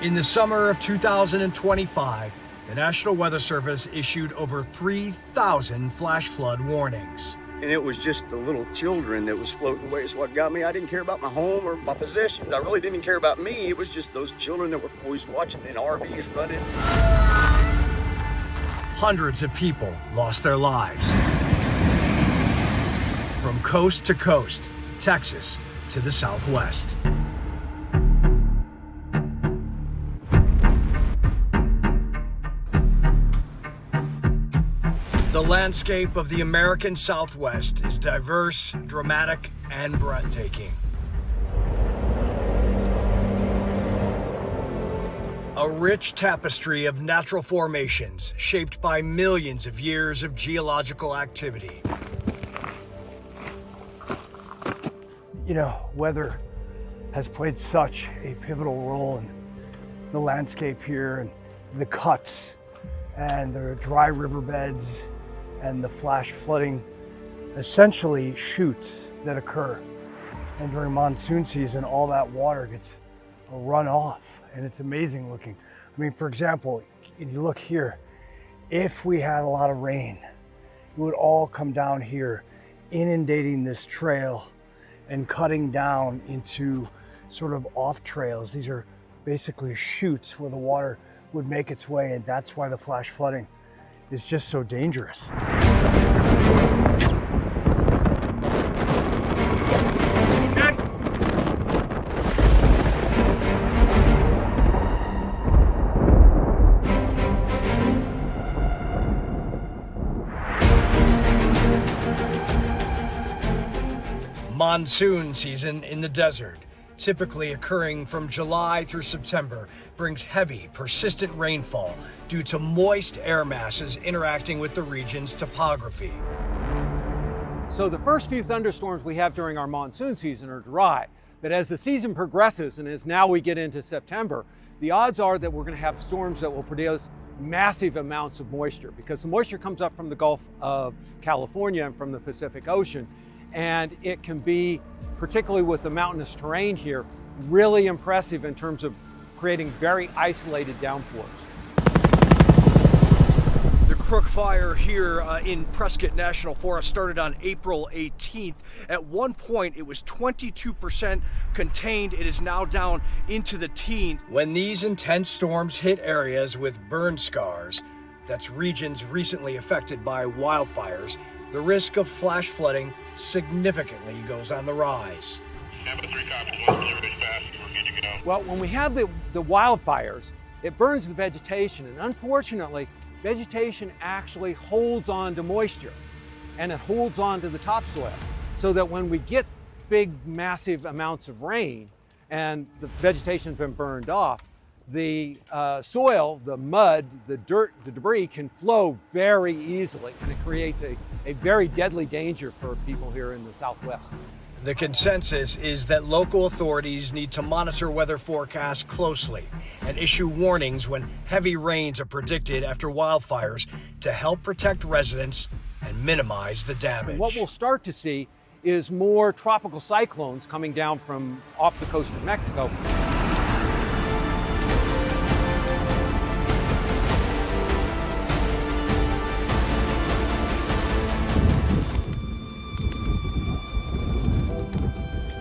In the summer of 2025, the National Weather Service issued over 3,000 flash flood warnings. And it was just the little children that was floating away is what got me. I didn't care about my home or my possessions. I really didn't care about me. It was just those children that were always watching in RVs running. Hundreds of people lost their lives. From coast to coast, Texas to the Southwest. The landscape of the American Southwest is diverse, dramatic, and breathtaking. A rich tapestry of natural formations shaped by millions of years of geological activity. You know, weather has played such a pivotal role in the landscape here, and the cuts and the dry riverbeds and the flash flooding, essentially chutes that occur. And during monsoon season, all that water gets run off, and it's amazing looking. I mean, for example, if you look here, if we had a lot of rain, it would all come down here, inundating this trail and cutting down into sort of off trails. These are basically chutes where the water would make its way, and that's why the flash flooding is just so dangerous. Monsoon season in the desert, typically occurring from July through September, brings heavy, persistent rainfall due to moist air masses interacting with the region's topography. So the first few thunderstorms we have during our monsoon season are dry, but as the season progresses and as now we get into September, the odds are that we're going to have storms that will produce massive amounts of moisture, because the moisture comes up from the Gulf of California and from the Pacific Ocean, and it can be, particularly with the mountainous terrain here, really impressive in terms of creating very isolated downpours. The Crook Fire here in Prescott National Forest started on April 18th. At one point, it was 22% contained. It is now down into the teens. When these intense storms hit areas with burn scars, that's regions recently affected by wildfires, the risk of flash flooding significantly goes on the rise. Well, when we have the wildfires, it burns the vegetation, and unfortunately, vegetation actually holds on to moisture, and it holds on to the topsoil, so that when we get big, massive amounts of rain and the vegetation's been burned off, the soil, the mud, the dirt, the debris can flow very easily, and it creates a very deadly danger for people here in the Southwest. The consensus is that local authorities need to monitor weather forecasts closely and issue warnings when heavy rains are predicted after wildfires to help protect residents and minimize the damage. And what we'll start to see is more tropical cyclones coming down from off the coast of Mexico.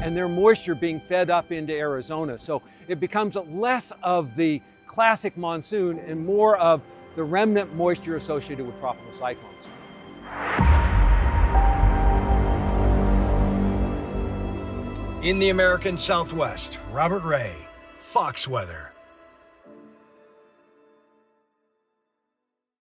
And their moisture being fed up into Arizona. So it becomes less of the classic monsoon and more of the remnant moisture associated with tropical cyclones. In the American Southwest, Robert Ray, Fox Weather.